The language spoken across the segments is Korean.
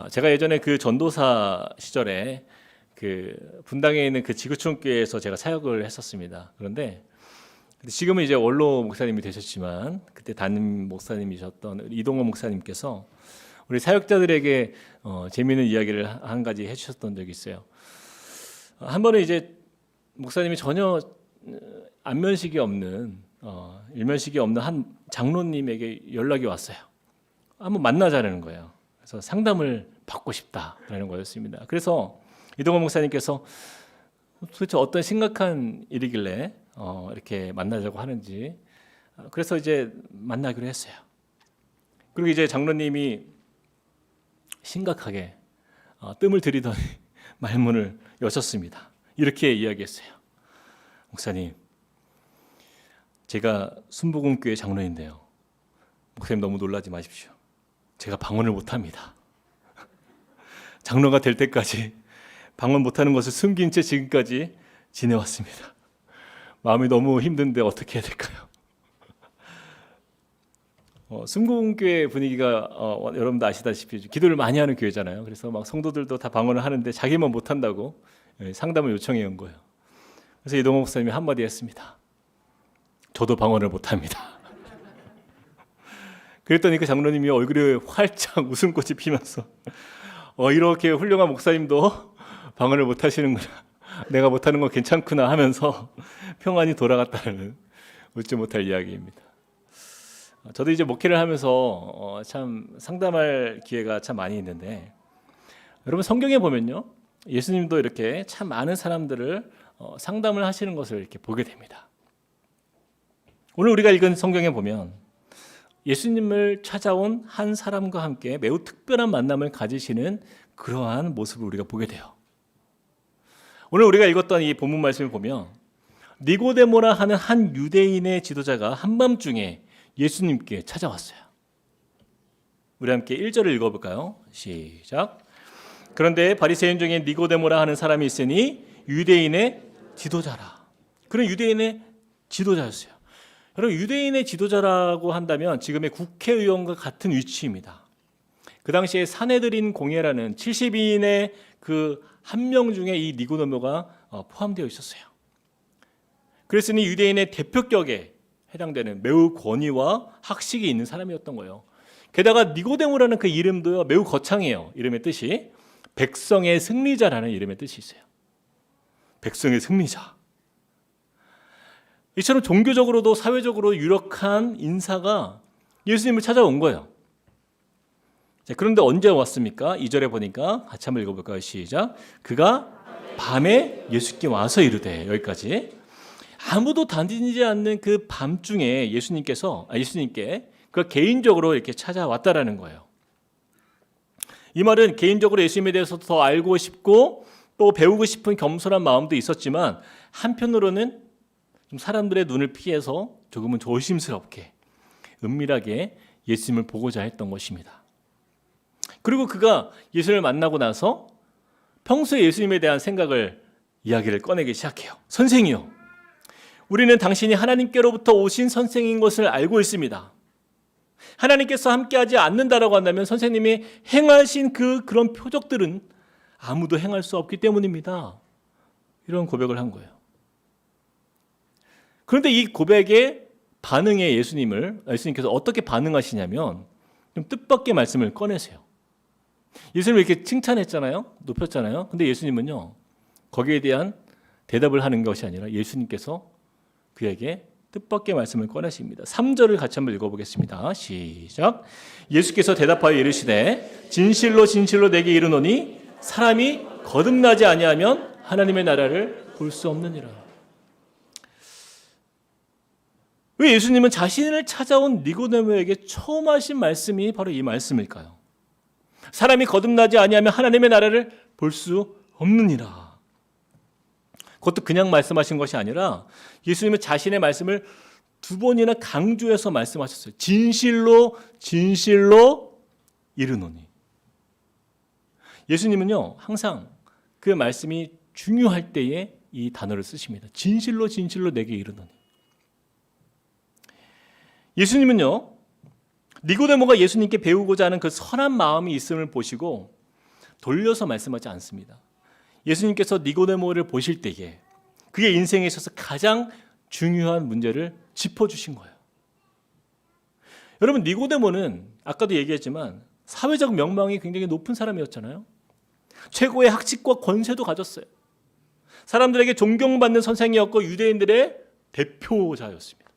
제가 예전에 그 전도사 시절에 그 분당에 있는 그 지구촌교회에서 제가 사역을 했었습니다. 그런데 지금은 이제 원로 목사님이 되셨지만 그때 담임 목사님이셨던 이동원 목사님께서 우리 사역자들에게 재미있는 이야기를 한 가지 해주셨던 적이 있어요. 한 번은 이제 목사님이 전혀 안면식이 없는 일면식이 없는 한 장로님에게 연락이 왔어요. 한번 만나자는 거예요. 그래서 상담을 받고 싶다라는 거였습니다. 그래서 이동원 목사님께서 도대체 어떤 심각한 일이길래 이렇게 만나자고 하는지, 그래서 이제 만나기로 했어요. 그리고 이제 장로님이 심각하게 뜸을 들이더니 말문을 여셨습니다. 이렇게 이야기했어요. 목사님, 제가 순복음교회 장로인데요. 목사님 너무 놀라지 마십시오. 제가 방언을 못합니다. 장로가 될 때까지 방언 못하는 것을 숨긴 채 지금까지 지내왔습니다. 마음이 너무 힘든데 어떻게 해야 될까요? 순복음교회 분위기가 여러분도 아시다시피 기도를 많이 하는 교회잖아요. 그래서 막 성도들도 다 방언을 하는데 자기만 못한다고 상담을 요청해 온 거예요. 그래서 이동호 목사님이 한마디 했습니다. 저도 방언을 못합니다. 그랬더니 그 장로님이 얼굴에 활짝 웃음꽃이 피면서 이렇게 훌륭한 목사님도 방언을 못하시는구나, 내가 못하는 건 괜찮구나 하면서 평안히 돌아갔다는 웃지 못할 이야기입니다. 저도 이제 목회를 하면서 참 상담할 기회가 참 많이 있는데, 여러분 성경에 보면요, 예수님도 이렇게 참 많은 사람들을 상담을 하시는 것을 이렇게 보게 됩니다. 오늘 우리가 읽은 성경에 보면 예수님을 찾아온 한 사람과 함께 매우 특별한 만남을 가지시는 그러한 모습을 우리가 보게 돼요. 오늘 우리가 읽었던 이 본문 말씀을 보면 니고데모라 하는 한 유대인의 지도자가 한밤중에 예수님께 찾아왔어요. 우리 함께 1절을 읽어볼까요? 시작. 그런데 바리새인 중에 니고데모라 하는 사람이 있으니 유대인의 지도자라. 그런 유대인의 지도자였어요. 여러분, 유대인의 지도자라고 한다면 지금의 국회의원과 같은 위치입니다. 그 당시에 사내들인 공회라는 70인의 그 한 명 중에 이 니고데모가 포함되어 있었어요. 그랬으니 유대인의 대표격에 해당되는 매우 권위와 학식이 있는 사람이었던 거예요. 게다가 니고데모라는 그 이름도요, 매우 거창해요. 이름의 뜻이 백성의 승리자라는 이름의 뜻이 있어요. 백성의 승리자. 이처럼 종교적으로도 사회적으로 유력한 인사가 예수님을 찾아온 거예요. 자, 그런데 언제 왔습니까? 2절에 보니까 같이 한번 읽어볼까요? 시작. 그가 밤에 예수께 와서 이르되, 여기까지. 아무도 다니지 않는 그 밤중에 예수님께 그 개인적으로 이렇게 찾아왔다라는 거예요. 이 말은 개인적으로 예수님에 대해서 더 알고 싶고 또 배우고 싶은 겸손한 마음도 있었지만, 한편으로는 좀 사람들의 눈을 피해서 조금은 조심스럽게 은밀하게 예수님을 보고자 했던 것입니다. 그리고 그가 예수님을 만나고 나서 평소에 예수님에 대한 이야기를 꺼내기 시작해요. 선생이요, 우리는 당신이 하나님께로부터 오신 선생인 것을 알고 있습니다. 하나님께서 함께하지 않는다라고 한다면 선생님이 행하신 그런 표적들은 아무도 행할 수 없기 때문입니다. 이런 고백을 한 거예요. 그런데 이 고백의 반응에 예수님께서 어떻게 반응하시냐면 좀 뜻밖의 말씀을 꺼내세요. 예수님을 이렇게 칭찬했잖아요. 높였잖아요. 근데 예수님은요, 거기에 대한 대답을 하는 것이 아니라 예수님께서 그에게 뜻밖의 말씀을 꺼내십니다. 3절을 같이 한번 읽어보겠습니다. 시작. 예수께서 대답하여 이르시되 진실로 진실로 내게 이르노니 사람이 거듭나지 아니하면 하나님의 나라를 볼 수 없느니라. 왜 예수님은 자신을 찾아온 니고데모에게 처음 하신 말씀이 바로 이 말씀일까요? 사람이 거듭나지 아니하면 하나님의 나라를 볼 수 없느니라. 그것도 그냥 말씀하신 것이 아니라 예수님은 자신의 말씀을 2번이나 강조해서 말씀하셨어요. 진실로 진실로 이르노니. 예수님은요, 항상 그 말씀이 중요할 때에 이 단어를 쓰십니다. 진실로 진실로 내게 이르노니. 예수님은요, 니고데모가 예수님께 배우고자 하는 그 선한 마음이 있음을 보시고 돌려서 말씀하지 않습니다. 예수님께서 니고데모를 보실 때에 그의 인생에 있어서 가장 중요한 문제를 짚어주신 거예요. 여러분, 니고데모는 아까도 얘기했지만 사회적 명망이 굉장히 높은 사람이었잖아요. 최고의 학식과 권세도 가졌어요. 사람들에게 존경받는 선생이었고 유대인들의 대표자였습니다.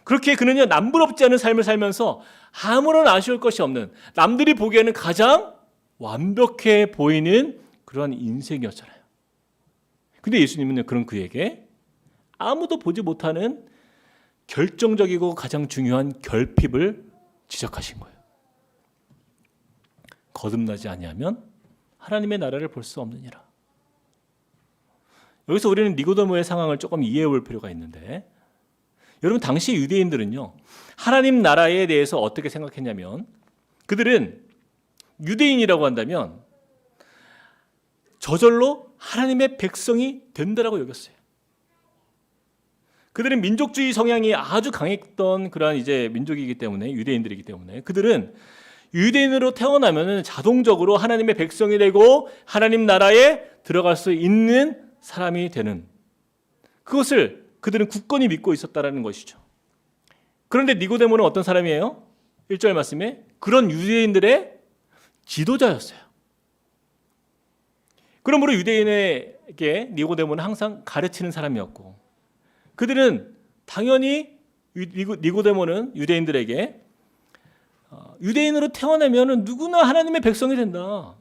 그렇게 그는요, 남부럽지 않은 삶을 살면서 아무런 아쉬울 것이 없는, 남들이 보기에는 가장 완벽해 보이는 그러한 인생이었잖아요. 근데 예수님은 그런 그에게 아무도 보지 못하는 결정적이고 가장 중요한 결핍을 지적하신 거예요. 거듭나지 아니하면 하나님의 나라를 볼 수 없느니라. 여기서 우리는 니고데모의 상황을 조금 이해해 볼 필요가 있는데, 여러분, 당시 유대인들은요, 하나님 나라에 대해서 어떻게 생각했냐면, 그들은 유대인이라고 한다면 저절로 하나님의 백성이 된다라고 여겼어요. 그들은 민족주의 성향이 아주 강했던 그러한 이제 민족이기 때문에, 유대인들이기 때문에 그들은 유대인으로 태어나면 자동적으로 하나님의 백성이 되고 하나님 나라에 들어갈 수 있는 사람이 되는, 그것을 그들은 굳건히 믿고 있었다라는 것이죠. 그런데 니고데모는 어떤 사람이에요? 1절 말씀에 그런 유대인들의 지도자였어요. 그러므로 유대인에게 니고데모는 항상 가르치는 사람이었고, 그들은 당연히 니고데모는 유대인들에게 유대인으로 태어나면 누구나 하나님의 백성이 된다,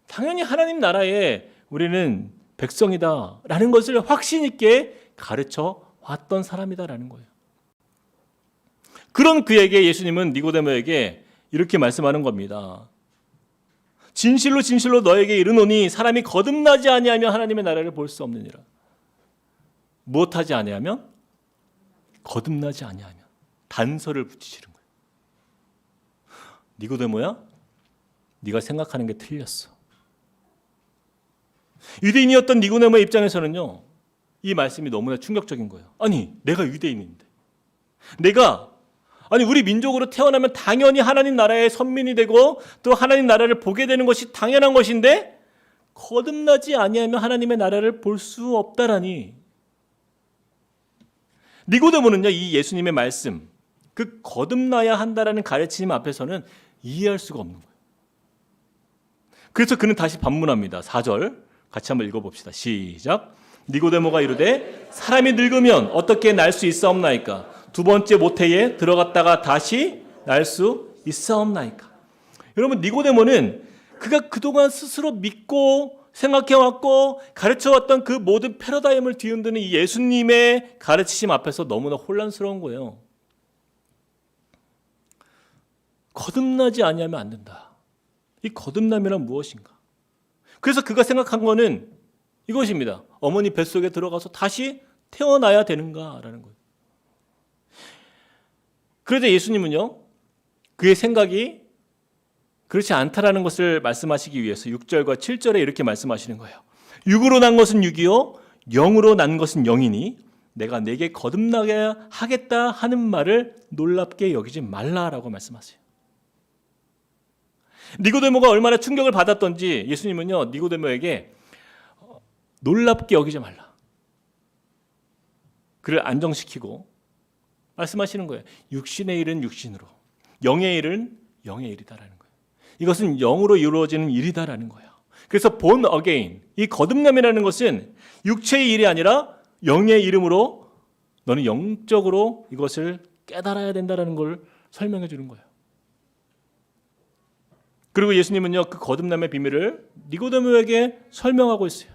당연히 하나님 나라에 우리는 백성이다라는 것을 확신 있게 가르쳐 왔던 사람이다라는 거예요. 그런 그에게 예수님은 니고데모에게 이렇게 말씀하는 겁니다. 진실로 진실로 너에게 이르노니 사람이 거듭나지 아니하면 하나님의 나라를 볼 수 없느니라. 무엇하지 아니하면? 거듭나지 아니하면. 단서를 붙이시는 거예요. 니고데모야, 네가 생각하는 게 틀렸어. 유대인이었던 니고데모의 입장에서는요, 이 말씀이 너무나 충격적인 거예요. 아니, 내가 유대인인데, 우리 민족으로 태어나면 당연히 하나님 나라의 선민이 되고 또 하나님 나라를 보게 되는 것이 당연한 것인데 거듭나지 아니하면 하나님의 나라를 볼 수 없다라니. 니고데모는요, 이 예수님의 말씀, 그 거듭나야 한다라는 가르침 앞에서는 이해할 수가 없는 거예요. 그래서 그는 다시 반문합니다. 4절 같이 한번 읽어봅시다. 시작. 니고데모가 이르되 사람이 늙으면 어떻게 날 수 있사옵나이까? 두 번째 모태에 들어갔다가 다시 날 수 있사옵나이까? 여러분, 니고데모는 그가 그동안 스스로 믿고 생각해왔고 가르쳐왔던 그 모든 패러다임을 뒤흔드는 이 예수님의 가르치심 앞에서 너무나 혼란스러운 거예요. 거듭나지 아니하면 안 된다. 이 거듭남이란 무엇인가? 그래서 그가 생각한 거는 이것입니다. 어머니 뱃속에 들어가서 다시 태어나야 되는가라는 거예요. 그런데 예수님은요, 그의 생각이 그렇지 않다라는 것을 말씀하시기 위해서 6절과 7절에 이렇게 말씀하시는 거예요. 육으로 난 것은 육이요 영으로 난 것은 영이니 내가 내게 거듭나게 하겠다 하는 말을 놀랍게 여기지 말라라고 말씀하세요. 니고데모가 얼마나 충격을 받았던지 예수님은요, 니고데모에게 놀랍게 여기지 말라, 그를 안정시키고 말씀하시는 거예요. 육신의 일은 육신으로, 영의 일은 영의 일이다라는 거예요. 이것은 영으로 이루어지는 일이다라는 거예요. 그래서 born again, 이 거듭남이라는 것은 육체의 일이 아니라 영의 이름으로 너는 영적으로 이것을 깨달아야 된다라는 걸 설명해 주는 거예요. 그리고 예수님은요, 그 거듭남의 비밀을 니고데모에게 설명하고 있어요.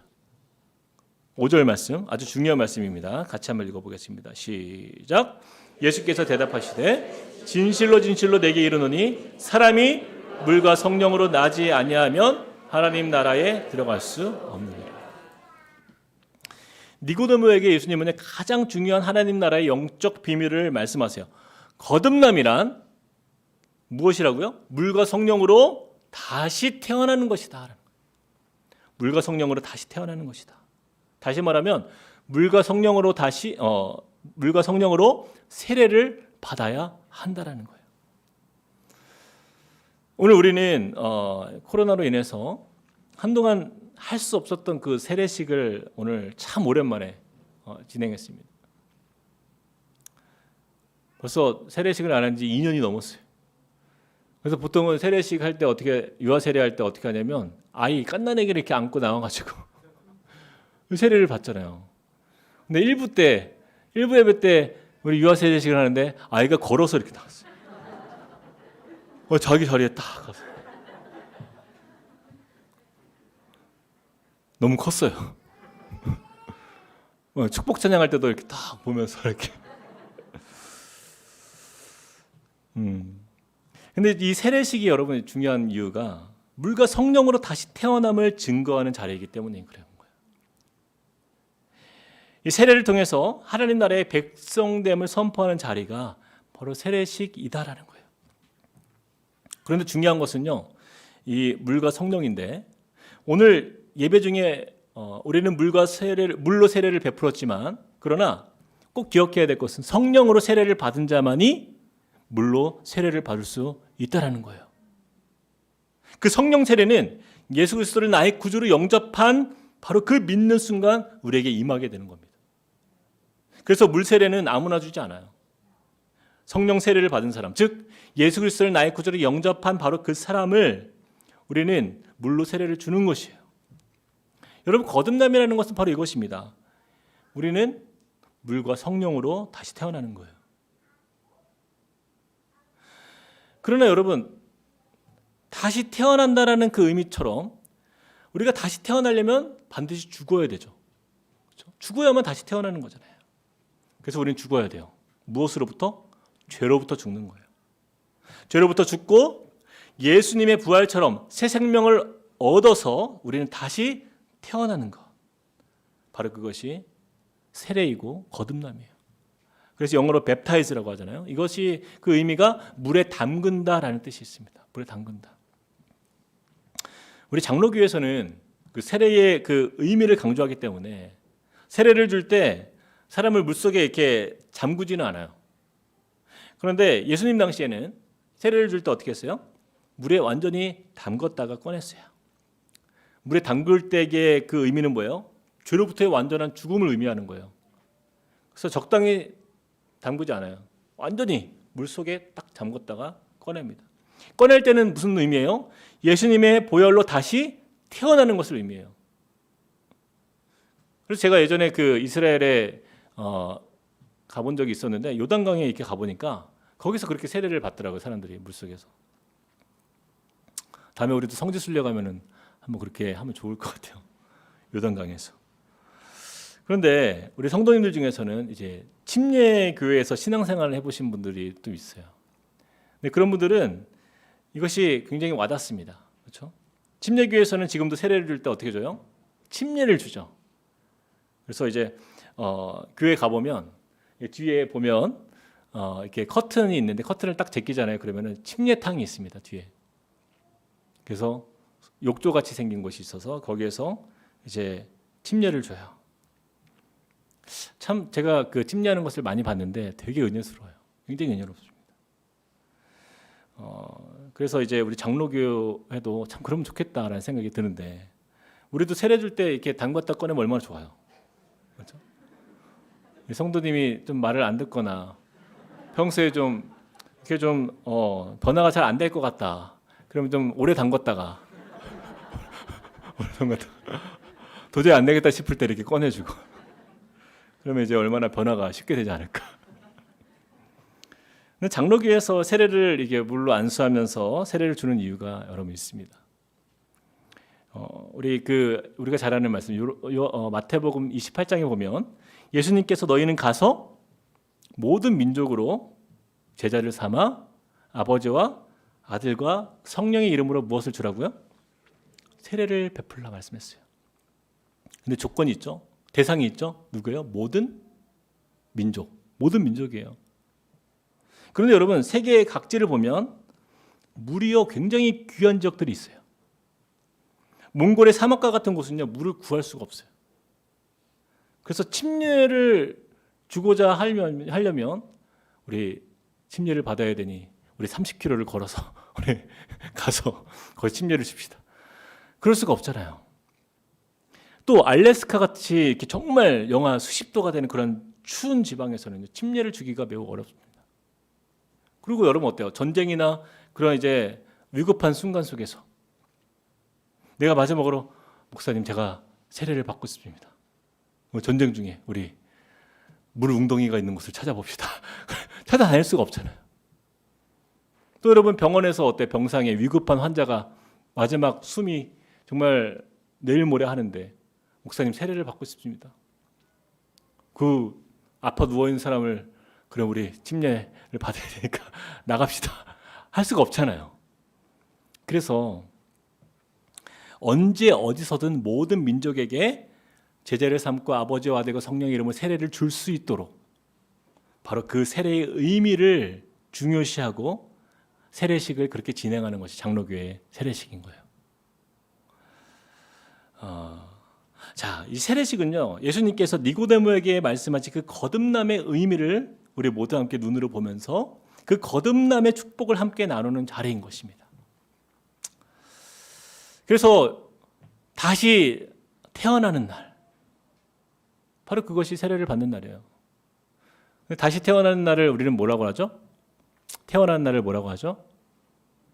5절 말씀, 아주 중요한 말씀입니다. 같이 한번 읽어보겠습니다. 시작. 예수께서 대답하시되 진실로 진실로 내게 이르노니 사람이 물과 성령으로 나지 아니하면 하나님 나라에 들어갈 수 없느니라. 니고데모에게 예수님은 가장 중요한 하나님 나라의 영적 비밀을 말씀하세요. 거듭남이란 무엇이라고요? 물과 성령으로 다시 태어나는 것이다. 물과 성령으로 다시 태어나는 것이다. 다시 말하면 물과 성령으로 세례를 받아야 한다라는 거예요. 오늘 우리는 코로나로 인해서 한동안 할 수 없었던 그 세례식을 오늘 참 오랜만에 진행했습니다. 벌써 세례식을 안 한 지 2년이 넘었어요. 그래서 보통은 세례식 할 때 어떻게, 유아 세례 할 때 어떻게 하냐면 아이 갓난아기를 이렇게 안고 나와가지고 세례를 받잖아요. 근데 1부 예배 때 우리 유아 세례식을 하는데 아이가 걸어서 이렇게 나왔어요. 자기 자리에 딱 가서. 너무 컸어요. 축복 찬양할 때도 이렇게 딱 보면서 이렇게. 근데 이 세례식이 여러분 중요한 이유가 물과 성령으로 다시 태어남을 증거하는 자리이기 때문에 그래요. 이 세례를 통해서 하나님 나라의 백성됨을 선포하는 자리가 바로 세례식이다라는 거예요. 그런데 중요한 것은요, 이 물과 성령인데 오늘 예배 중에 우리는 물로 세례를 베풀었지만 그러나 꼭 기억해야 될 것은 성령으로 세례를 받은 자만이 물로 세례를 받을 수 있다라는 거예요. 그 성령 세례는 예수 그리스도를 나의 구주로 영접한 바로 그 믿는 순간 우리에게 임하게 되는 겁니다. 그래서 물 세례는 아무나 주지 않아요. 성령 세례를 받은 사람, 즉 예수 그리스도를 나의 구주로 영접한 바로 그 사람을 우리는 물로 세례를 주는 것이에요. 여러분, 거듭남이라는 것은 바로 이것입니다. 우리는 물과 성령으로 다시 태어나는 거예요. 그러나 여러분, 다시 태어난다라는 그 의미처럼 우리가 다시 태어나려면 반드시 죽어야 되죠. 그렇죠? 죽어야만 다시 태어나는 거잖아요. 그래서 우리는 죽어야 돼요. 무엇으로부터? 죄로부터 죽는 거예요. 죄로부터 죽고 예수님의 부활처럼 새 생명을 얻어서 우리는 다시 태어나는 것. 바로 그것이 세례이고 거듭남이에요. 그래서 영어로 baptize라고 하잖아요. 이것이 그 의미가 물에 담근다라는 뜻이 있습니다. 물에 담근다. 우리 장로교에서는 그 세례의 그 의미를 강조하기 때문에 세례를 줄 때 사람을 물속에 이렇게 잠그지는 않아요. 그런데 예수님 당시에는 세례를 줄 때 어떻게 했어요? 물에 완전히 담궜다가 꺼냈어요. 물에 담글 때의 그 의미는 뭐예요? 죄로부터의 완전한 죽음을 의미하는 거예요. 그래서 적당히 담그지 않아요. 완전히 물속에 딱 잠궜다가 꺼냅니다. 꺼낼 때는 무슨 의미예요? 예수님의 보혈로 다시 태어나는 것을 의미해요. 그래서 제가 예전에 그 이스라엘에 가본 적이 있었는데 요단강에 이렇게 가보니까 거기서 그렇게 세례를 받더라고요. 사람들이 물속에서. 다음에 우리도 성지순례 가면은 한번 그렇게 하면 좋을 것 같아요. 요단강에서. 그런데 우리 성도님들 중에서는 이제 침례 교회에서 신앙생활을 해보신 분들이 또 있어요. 근데 그런 분들은 이것이 굉장히 와닿습니다. 그렇죠? 침례 교회에서는 지금도 세례를 줄 때 어떻게 줘요? 침례를 주죠. 그래서 이제 교회 가보면 뒤에 보면 이렇게 커튼이 있는데 커튼을 딱 제끼잖아요. 그러면은 침례탕이 있습니다. 뒤에. 그래서 욕조같이 생긴 곳이 있어서 거기에서 이제 침례를 줘요. 참 제가 그 침례하는 것을 많이 봤는데 되게 은혜스러워요. 굉장히 은혜롭습니다. 그래서 이제 우리 장로교회도 참 그러면 좋겠다라는 생각이 드는데 우리도 세례 줄 때 이렇게 담갔다 꺼내면 얼마나 좋아요. 그렇죠? 성도님이 좀 말을 안 듣거나 평소에 좀 이렇게 좀 변화가 잘 안 될 것 같다. 그러면 좀 오래 담갔다가 도저히 안 되겠다 싶을 때 이렇게 꺼내주고 그러면 이제 얼마나 변화가 쉽게 되지 않을까. 근데 장로교에서 세례를 이게 물로 안수하면서 세례를 주는 이유가 여러 분 있습니다. 우리가 잘 아는 말씀 마태복음 28장에 보면 예수님께서 너희는 가서 모든 민족으로 제자를 삼아 아버지와 아들과 성령의 이름으로 무엇을 주라고요? 세례를 베풀라 말씀했어요. 근데 조건이 있죠. 대상이 있죠. 누구예요? 모든 민족. 모든 민족이에요. 그런데 여러분 세계의 각지를 보면 물이요 굉장히 귀한 지역들이 있어요. 몽골의 사막과 같은 곳은요 물을 구할 수가 없어요. 그래서 침례를 주고자 하려면 우리 침례를 받아야 되니 우리 30km를 걸어서 우리 가서 거기 침례를 줍시다. 그럴 수가 없잖아요. 또 알래스카 같이 이렇게 정말 영하 수십 도가 되는 그런 추운 지방에서는 침례를 주기가 매우 어렵습니다. 그리고 여러분 어때요? 전쟁이나 그런 이제 위급한 순간 속에서 내가 마지막으로 목사님 제가 세례를 받고 싶습니다. 전쟁 중에 우리 물 웅덩이가 있는 곳을 찾아봅시다. 찾아다닐 수가 없잖아요. 또 여러분 병원에서 어때? 병상에 위급한 환자가 마지막 숨이 정말 내일 모레 하는데 목사님 세례를 받고 싶습니다. 그 아파 누워있는 사람을 그럼 우리 침례를 받아야 되니까 나갑시다. 할 수가 없잖아요. 그래서 언제 어디서든 모든 민족에게 제자를 삼고 아버지와 아들과 성령의 이름으로 세례를 줄 수 있도록 바로 그 세례의 의미를 중요시하고 세례식을 그렇게 진행하는 것이 장로교회의 세례식인 거예요. 자, 이 세례식은요, 예수님께서 니고데모에게 말씀하신 그 거듭남의 의미를 우리 모두 함께 눈으로 보면서 그 거듭남의 축복을 함께 나누는 자리인 것입니다. 그래서 다시 태어나는 날, 바로 그것이 세례를 받는 날이에요. 다시 태어나는 날을 우리는 뭐라고 하죠? 태어나는 날을 뭐라고 하죠?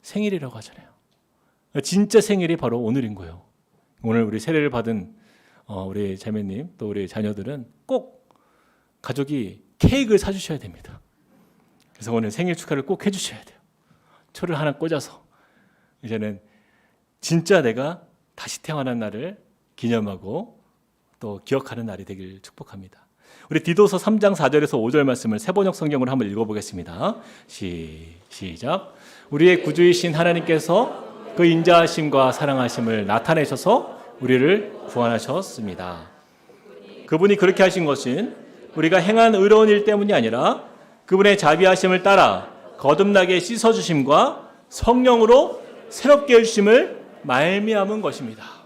생일이라고 하잖아요. 진짜 생일이 바로 오늘인 거예요. 오늘 우리 세례를 받은 우리 자매님 또 우리 자녀들은 꼭 가족이 케이크를 사주셔야 됩니다. 그래서 오늘 생일 축하를 꼭 해주셔야 돼요. 초를 하나 꽂아서 이제는 진짜 내가 다시 태어난 날을 기념하고 또 기억하는 날이 되길 축복합니다. 우리 디도서 3장 4절에서 5절 말씀을 세번역 성경으로 한번 읽어보겠습니다. 시작. 우리의 구주이신 하나님께서 그 인자하심과 사랑하심을 나타내셔서 우리를 구원하셨습니다. 그분이 그렇게 하신 것은 우리가 행한 의로운 일 때문이 아니라 그분의 자비하심을 따라 거듭나게 씻어주심과 성령으로 새롭게 해주심을 말미암은 것입니다.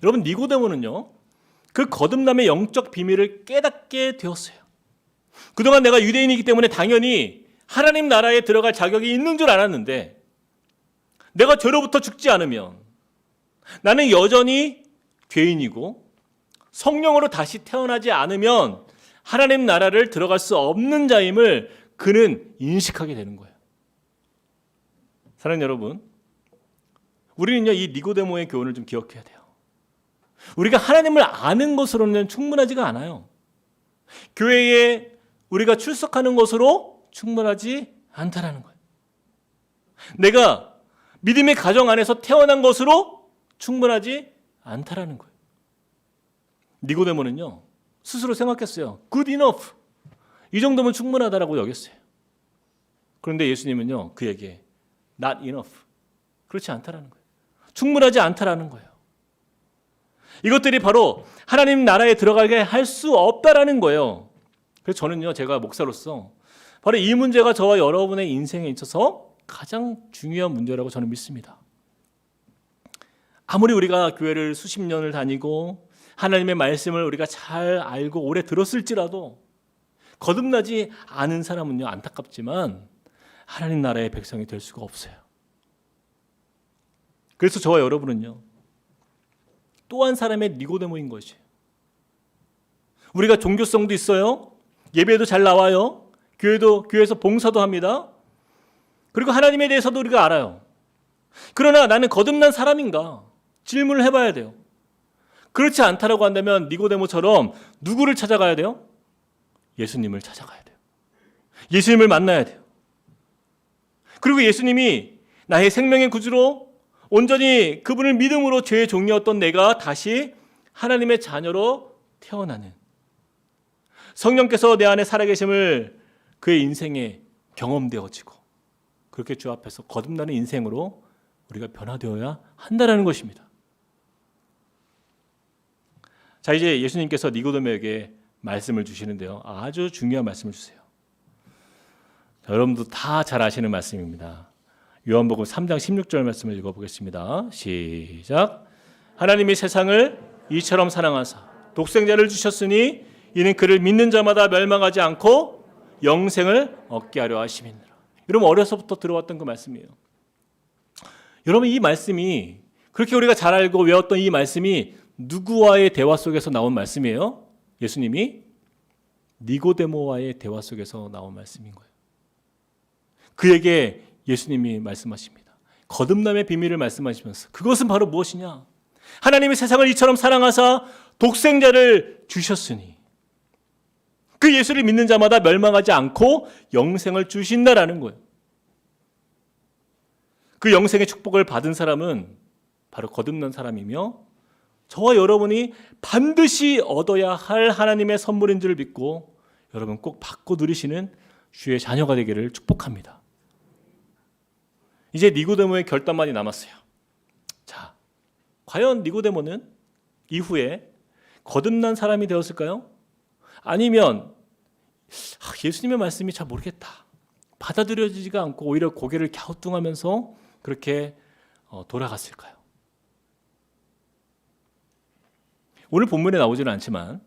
여러분 니고데모는요, 그 거듭남의 영적 비밀을 깨닫게 되었어요. 그동안 내가 유대인이기 때문에 당연히 하나님 나라에 들어갈 자격이 있는 줄 알았는데 내가 죄로부터 죽지 않으면 나는 여전히 죄인이고 성령으로 다시 태어나지 않으면 하나님 나라를 들어갈 수 없는 자임을 그는 인식하게 되는 거예요. 사랑하는 여러분, 우리는요 이 니고데모의 교훈을 좀 기억해야 돼요. 우리가 하나님을 아는 것으로는 충분하지가 않아요. 교회에 우리가 출석하는 것으로 충분하지 않다라는 거예요. 내가 믿음의 가정 안에서 태어난 것으로 충분하지 않다라는 거예요. 니고데모는요 스스로 생각했어요. Good enough. 이 정도면 충분하다라고 여겼어요. 그런데 예수님은요 그에게 Not enough. 그렇지 않다라는 거예요. 충분하지 않다라는 거예요. 이것들이 바로 하나님 나라에 들어가게 할 수 없다라는 거예요. 그래서 저는요 제가 목사로서 바로 이 문제가 저와 여러분의 인생에 있어서 가장 중요한 문제라고 저는 믿습니다. 아무리 우리가 교회를 수십 년을 다니고 하나님의 말씀을 우리가 잘 알고 오래 들었을지라도 거듭나지 않은 사람은요 안타깝지만 하나님 나라의 백성이 될 수가 없어요. 그래서 저와 여러분은요 또 한 사람의 니고데모인 것이에요. 우리가 종교성도 있어요. 예배도 잘 나와요. 교회에서 봉사도 합니다. 그리고 하나님에 대해서도 우리가 알아요. 그러나 나는 거듭난 사람인가? 질문을 해봐야 돼요. 그렇지 않다라고 한다면 니고데모처럼 누구를 찾아가야 돼요? 예수님을 찾아가야 돼요. 예수님을 만나야 돼요. 그리고 예수님이 나의 생명의 구주로 온전히 그분을 믿음으로 죄의 종이었던 내가 다시 하나님의 자녀로 태어나는 성령께서 내 안에 살아계심을 그의 인생에 경험되어지고 그렇게 주 앞에서 거듭나는 인생으로 우리가 변화되어야 한다는 것입니다. 자, 이제 예수님께서 니고데모에게 말씀을 주시는데요. 아주 중요한 말씀을 주세요. 자, 여러분도 다 잘 아시는 말씀입니다. 요한복음 3장 16절 말씀을 읽어보겠습니다. 시작. 하나님이 세상을 이처럼 사랑하사 독생자를 주셨으니 이는 그를 믿는 자마다 멸망하지 않고 영생을 얻게 하려 하심이니라. 여러분 어려서부터 들어왔던 그 말씀이에요. 여러분 이 말씀이 그렇게 우리가 잘 알고 외웠던 이 말씀이 누구와의 대화 속에서 나온 말씀이에요? 예수님이 니고데모와의 대화 속에서 나온 말씀인 거예요. 그에게 예수님이 말씀하십니다. 거듭남의 비밀을 말씀하시면서 그것은 바로 무엇이냐? 하나님이 세상을 이처럼 사랑하사 독생자를 주셨으니 그 예수를 믿는 자마다 멸망하지 않고 영생을 주신다라는 거예요. 그 영생의 축복을 받은 사람은 바로 거듭난 사람이며 저와 여러분이 반드시 얻어야 할 하나님의 선물인 줄 믿고 여러분 꼭 받고 누리시는 주의 자녀가 되기를 축복합니다. 이제 니고데모의 결단만이 남았어요. 자, 과연 니고데모는 이후에 거듭난 사람이 되었을까요? 아니면 예수님의 말씀이 잘 모르겠다, 받아들여지지가 않고 오히려 고개를 갸우뚱하면서 그렇게 돌아갔을까요? 오늘 본문에 나오지는 않지만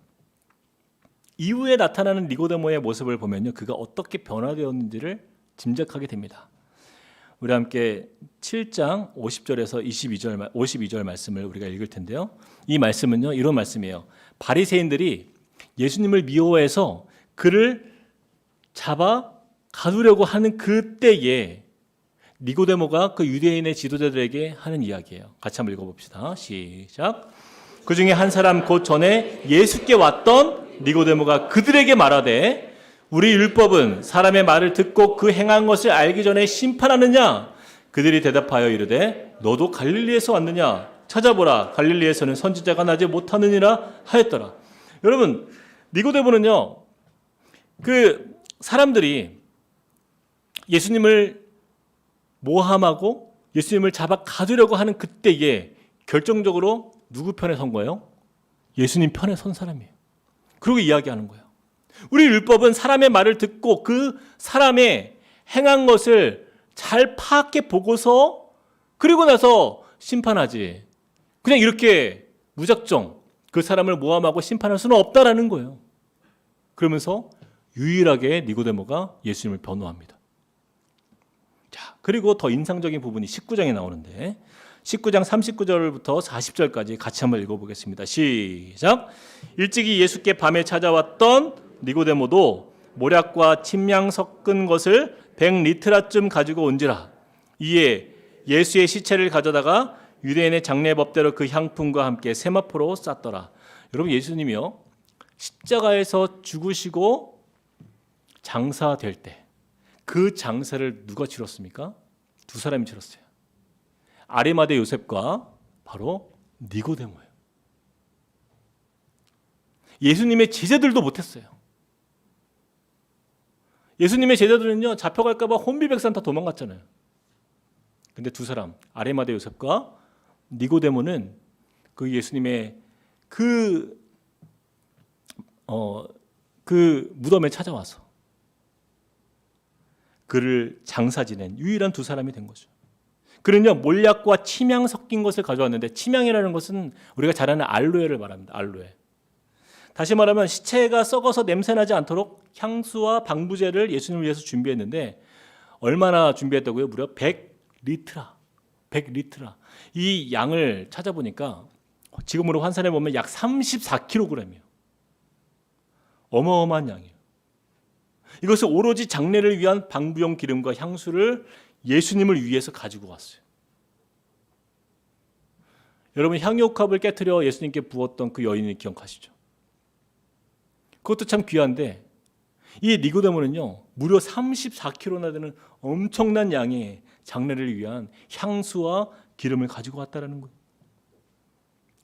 이후에 나타나는 니고데모의 모습을 보면요, 그가 어떻게 변화되었는지를 짐작하게 됩니다. 우리 함께 7장 50절에서 52절 말씀을 우리가 읽을 텐데요. 이 말씀은요, 이런 말씀이에요. 바리새인들이 예수님을 미워해서 그를 잡아 가두려고 하는 그때에 니고데모가 그 유대인의 지도자들에게 하는 이야기예요. 같이 한번 읽어봅시다. 시작. 그 중에 한 사람 곧 전에 예수께 왔던 니고데모가 그들에게 말하되 우리 율법은 사람의 말을 듣고 그 행한 것을 알기 전에 심판하느냐? 그들이 대답하여 이르되 너도 갈릴리에서 왔느냐? 찾아보라, 갈릴리에서는 선지자가 나지 못하느니라 하였더라. 여러분, 니고데모는요, 그 사람들이 예수님을 모함하고 예수님을 잡아 가두려고 하는 그때에 결정적으로 누구 편에 선 거예요? 예수님 편에 선 사람이에요. 그리고 이야기하는 거예요. 우리 율법은 사람의 말을 듣고 그 사람의 행한 것을 잘 파악해 보고서 그리고 나서 심판하지, 그냥 이렇게 무작정 그 사람을 모함하고 심판할 수는 없다라는 거예요. 그러면서 유일하게 니고데모가 예수님을 변호합니다. 자, 그리고 더 인상적인 부분이 19장에 나오는데 19장 39절부터 40절까지 같이 한번 읽어보겠습니다. 시작. 일찍이 예수께 밤에 찾아왔던 니고데모도 모략과 침향 섞은 것을 100리트라쯤 가지고 온지라. 이에 예수의 시체를 가져다가 유대인의 장례법대로 그 향품과 함께 세마포로 쌌더라. 여러분, 예수님이요, 십자가에서 죽으시고 장사될 때 그 장사를 누가 치렀습니까? 두 사람이 치렀어요. 아리마대 요셉과 바로 니고데모예요. 예수님의 제자들도 못했어요. 예수님의 제자들은요, 잡혀갈까 봐 혼비백산 다 도망갔잖아요. 근데 두 사람, 아리마대 요셉과 니고데모는 그 예수님의 그 무덤에 찾아와서 그를 장사 지낸 유일한 두 사람이 된 거죠. 그는요, 몰약과 침향 섞인 것을 가져왔는데, 침향이라는 것은 우리가 잘 아는 알로에를 말합니다. 알로에. 다시 말하면 시체가 썩어서 냄새나지 않도록 향수와 방부제를 예수님을 위해서 준비했는데, 얼마나 준비했다고요? 무려 100리트라. 100리트라. 이 양을 찾아보니까 지금으로 환산해 보면 약 34kg이에요. 어마어마한 양이에요. 이것을 오로지 장례를 위한 방부용 기름과 향수를 예수님을 위해서 가지고 왔어요. 여러분, 향유옥합을 깨트려 예수님께 부었던 그 여인을 기억하시죠? 그것도 참 귀한데 이 니고데모는요, 무려 34kg나 되는 엄청난 양의 장례를 위한 향수와 기름을 가지고 왔다는 거예요.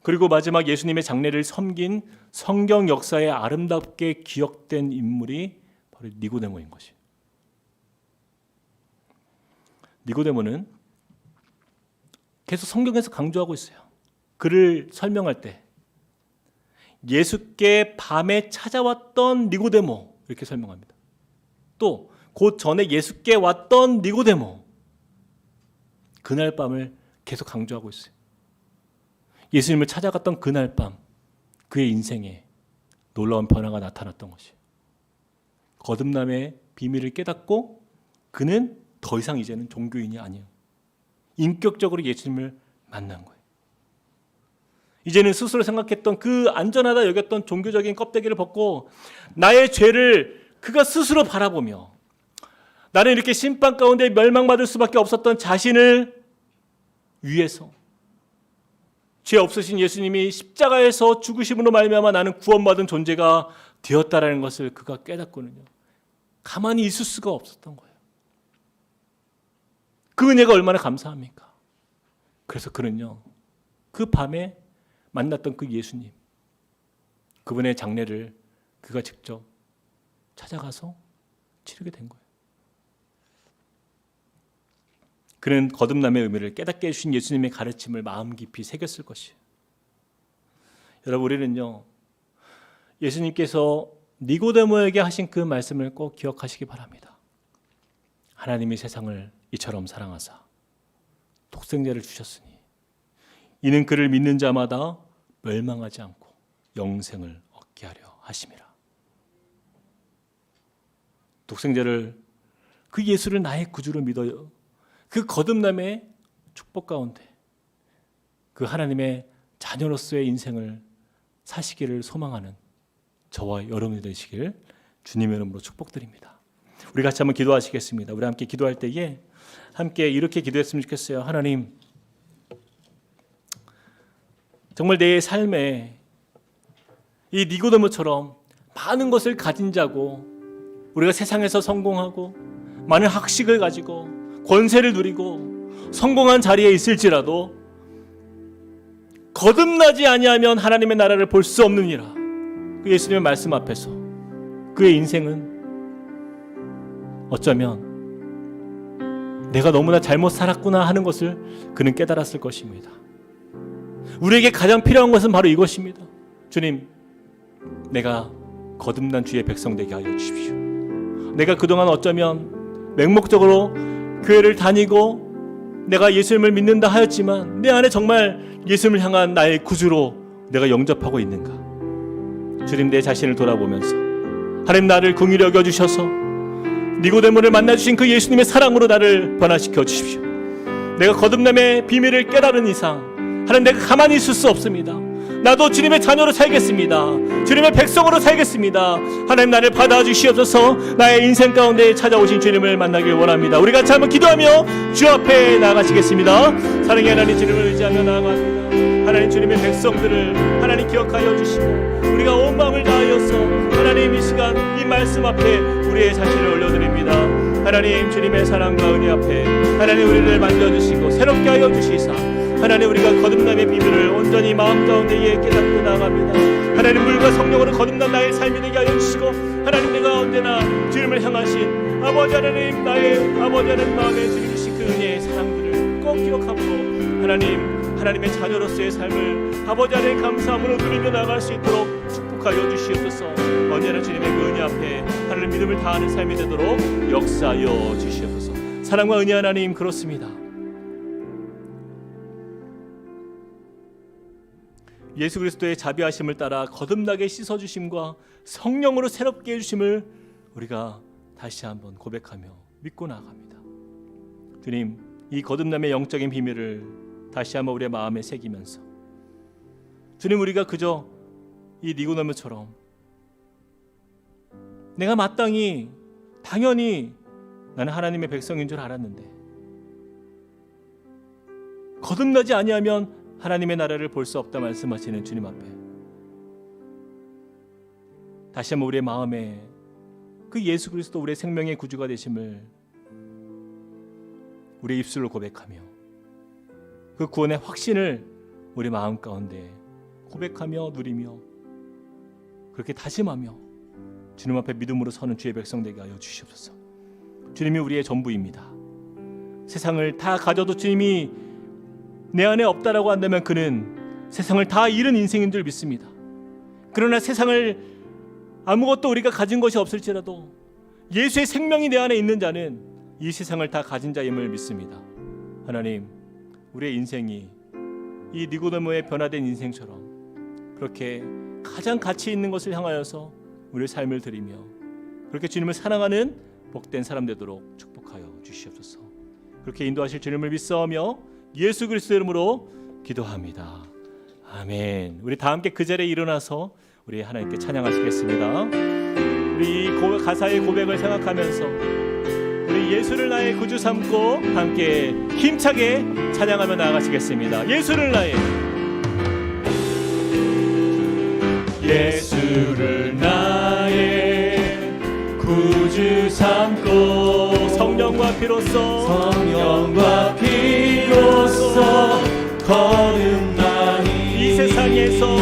그리고 마지막 예수님의 장례를 섬긴 성경 역사에 아름답게 기억된 인물이 바로 니고데모인 것이에요. 니고데모는 계속 성경에서 강조하고 있어요. 그를 설명할 때 예수께 밤에 찾아왔던 니고데모 이렇게 설명합니다. 또 곧 전에 예수께 왔던 니고데모, 그날 밤을 계속 강조하고 있어요. 예수님을 찾아갔던 그날 밤 그의 인생에 놀라운 변화가 나타났던 것이에요. 거듭남의 비밀을 깨닫고 그는 더 이상 이제는 종교인이 아니에요. 인격적으로 예수님을 만난 거예요. 이제는 스스로 생각했던 그 안전하다 여겼던 종교적인 껍데기를 벗고 나의 죄를 그가 스스로 바라보며 나는 이렇게 심판 가운데 멸망받을 수밖에 없었던 자신을 위해서 죄 없으신 예수님이 십자가에서 죽으심으로 말미암아 나는 구원받은 존재가 되었다라는 것을 그가 깨닫고는요, 가만히 있을 수가 없었던 거예요. 그 은혜가 얼마나 감사합니까? 그래서 그는요, 그 밤에 만났던 그 예수님, 그분의 장례를 그가 직접 찾아가서 치르게 된 거예요. 그는 거듭남의 의미를 깨닫게 해주신 예수님의 가르침을 마음 깊이 새겼을 것이에요. 여러분, 우리는요, 예수님께서 니고데모에게 하신 그 말씀을 꼭 기억하시기 바랍니다. 하나님이 세상을 이처럼 사랑하사 독생자를 주셨으니 이는 그를 믿는 자마다 멸망하지 않고 영생을 얻게 하려 하심이라. 독생자를, 그 예수를 나의 구주로 믿어요. 그 거듭남의 축복 가운데 그 하나님의 자녀로서의 인생을 사시기를 소망하는 저와 여러분이 되시길 주님의 이름으로 축복드립니다. 우리 같이 한번 기도하시겠습니다. 우리 함께 기도할 때에 함께 이렇게 기도했으면 좋겠어요. 하나님, 정말 내 삶에 이 니고데모처럼 많은 것을 가진 자고 우리가 세상에서 성공하고 많은 학식을 가지고 권세를 누리고 성공한 자리에 있을지라도 거듭나지 아니하면 하나님의 나라를 볼 수 없느니라. 그 예수님의 말씀 앞에서 그의 인생은 어쩌면 내가 너무나 잘못 살았구나 하는 것을 그는 깨달았을 것입니다. 우리에게 가장 필요한 것은 바로 이것입니다. 주님, 내가 거듭난 주의 백성 되게 하여 주십시오. 내가 그동안 어쩌면 맹목적으로 교회를 다니고 내가 예수님을 믿는다 하였지만 내 안에 정말 예수님을 향한 나의 구주로 내가 영접하고 있는가? 주님, 내 자신을 돌아보면서 하나님 나를 긍휼히 여겨주셔서 니고데모를 만나주신 그 예수님의 사랑으로 나를 변화시켜 주십시오. 내가 거듭남의 비밀을 깨달은 이상 하나님, 내가 가만히 있을 수 없습니다. 나도 주님의 자녀로 살겠습니다. 주님의 백성으로 살겠습니다. 하나님, 나를 받아주시옵소서. 나의 인생 가운데 찾아오신 주님을 만나길 원합니다. 우리 같이 한번 기도하며 주 앞에 나아가시겠습니다. 사랑의 하나님, 주님을 의지하며 나아갑니다. 하나님, 주님의 백성들을 하나님 기억하여 주시고 우리가 온 마음을 다하여서 하나님 이 시간 이 말씀 앞에 우리의 자신을 올려드립니다. 하나님, 주님의 사랑과 은혜 앞에 하나님 우리를 만져주시고 새롭게 하여 주시사 하나님, 우리가 거듭남의 비밀을 온전히 마음 가운데에 깨닫고 나아갑니다. 하나님, 물과 성령으로 거듭난 나의 삶이 되게 하여 주시고 하나님, 내가 언제나 주님을 향하신 아버지 하나님, 나의 아버지 하나님 마음에 주님 주신 그 은혜의 사랑들을 꼭 기억함으로 하나님의 자녀로서의 삶을 아버지 하나님 감사함으로 누리며 나아갈 수 있도록 축복하여 주시옵소서. 언제나 주님의 그 은혜 앞에 하나님 믿음을 다하는 삶이 되도록 역사하여 주시옵소서. 사랑과 은혜 하나님, 그렇습니다. 예수 그리스도의 자비하심을 따라 거듭나게 씻어주심과 성령으로 새롭게 해주심을 우리가 다시 한번 고백하며 믿고 나아갑니다. 주님, 이 거듭남의 영적인 비밀을 다시 한번 우리의 마음에 새기면서 주님, 우리가 그저 이 니고데모처럼 내가 마땅히 당연히 나는 하나님의 백성인 줄 알았는데 거듭나지 아니하면 하나님의 나라를 볼 수 없다 말씀하시는 주님 앞에 다시 한번 우리의 마음에 그 예수 그리스도 우리의 생명의 구주가 되심을 우리의 입술로 고백하며 그 구원의 확신을 우리 마음 가운데 고백하며 누리며 그렇게 다짐하며 주님 앞에 믿음으로 서는 주의 백성 되게 하여 주시옵소서. 주님이 우리의 전부입니다. 세상을 다 가져도 주님이 내 안에 없다라고 한다면 그는 세상을 다 잃은 인생인 줄 믿습니다. 그러나 세상을 아무것도 우리가 가진 것이 없을지라도 예수의 생명이 내 안에 있는 자는 이 세상을 다 가진 자임을 믿습니다. 하나님, 우리의 인생이 이 니고데모의 변화된 인생처럼 그렇게 가장 가치 있는 것을 향하여서 우리의 삶을 드리며 그렇게 주님을 사랑하는 복된 사람 되도록 축복하여 주시옵소서. 주시옵소서. 그렇게 인도하실 주님을 믿사오며 예수 그리스도의 이름으로 기도합니다. 아멘. 우리 다 함께 그 자리에 일어나서 우리 하나님께 찬양하시겠습니다. 우리 이 가사의 고백을 생각하면서 우리 예수를 나의 구주 삼고 함께 힘차게 찬양하며 나아가시겠습니다. 예수를 나의 구주 삼고 성령과 피로써 거듭나니 이 세상에서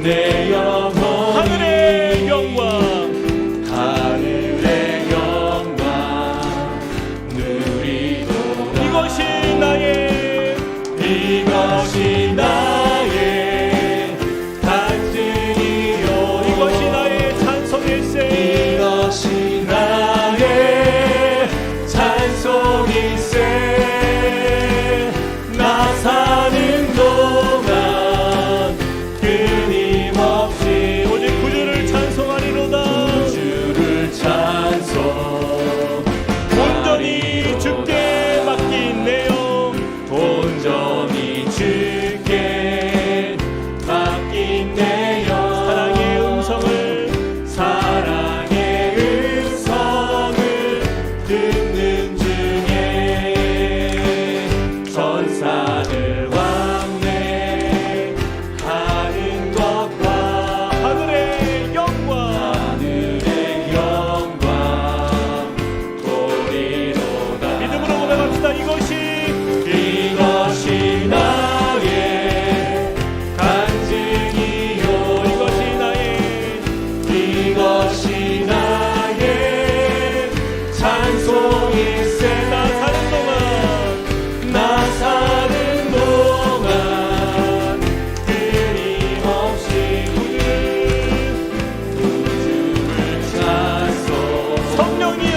내 영혼이 하늘의 영광 누리도다. 이것이 나의 간증이요 이것이 나의 찬송일세 이것이 나의 찬송일세 나 사는 동안 끊임없이 오직 구주를 찬송하리로다. 구주를 찬송 온전히 주께 맡긴 내요 온전히 주께 맡긴 내요 사랑의 음성을 듣는 중에 천사들 왕래하는 것과 하늘의 영광 보리로다. 믿음으로 고백합시다. 이것이 나의 간증이요 이것이 나의 찬송일세 나 사는 동안 끊임없이 구주를 찬송 성령이여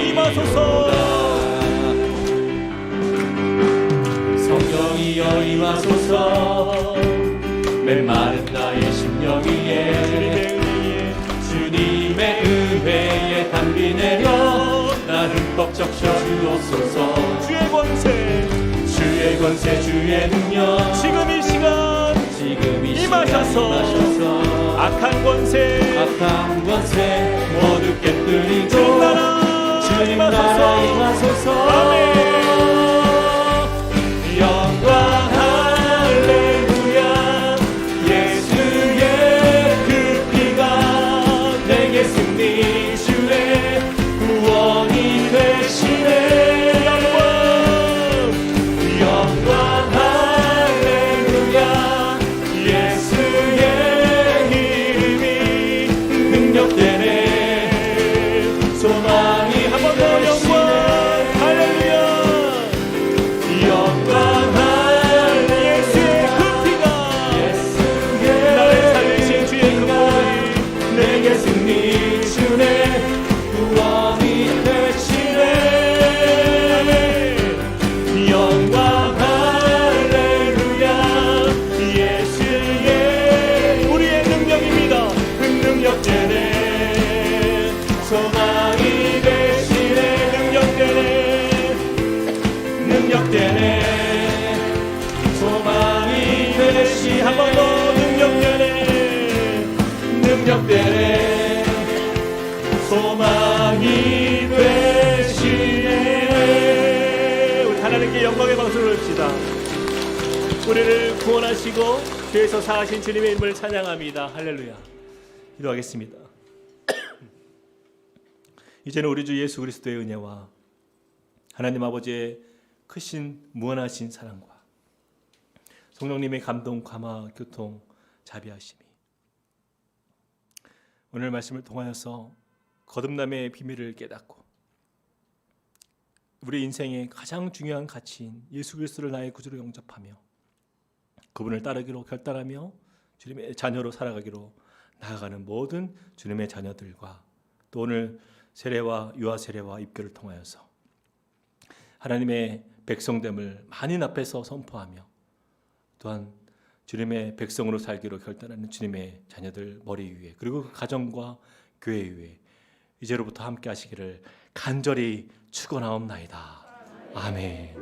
임하소서 성령이여 임하소서 메마른 나의 심령 위에 주님의 은혜에 담비 내려 나 흠뻑 적셔 주옵소서. 주의 권세 주의 능력 지금 이 시간 임하셔서 악한 권세 모두 깨뜨리고 주님 나라 임하소서. 아멘. 영광 할렐루야 예수의 그 피가 내게 승리 주의 구원이 되시네. 영광 할렐루야 예수의 이름이 능력되네. 소망이 한 번 더 영광 할렐루야 영광 예수의 그 피가 나를 살리신 주의 그 구원이 내게 승리 주네 구원이 되시네. 영광 할렐루야 예수의 우리의 능력입니다. 그 능력되네. 소망이 되시네. 능력되네. 소망이 되시 한 번 더 능력되네. 소망이 되시네. 우리 하나님께 영광의 박수를 올립시다. 우리를 구원하시고 죄에서 사하신 주님의 이름을 찬양합니다. 할렐루야. 기도하겠습니다. 이제는 우리 주 예수 그리스도의 은혜와 하나님 아버지의 크신 무한하신 사랑과 성령님의 감동, 감화, 교통, 자비하심이 오늘 말씀을 통하여서 거듭남의 비밀을 깨닫고 우리 인생의 가장 중요한 가치인 예수 그리스도를 나의 구주로 영접하며 그분을 따르기로 결단하며 주님의 자녀로 살아가기로 나아가는 모든 주님의 자녀들과 또 오늘 세례와 유아 세례와 입교를 통하여서 하나님의 백성됨을 만인 앞에서 선포하며 또한 주님의 백성으로 살기로 결단하는 주님의 자녀들 머리 위에 그리고 그 가정과 교회 위에 이제로부터 함께 하시기를 간절히 축원하옵나이다. 아멘.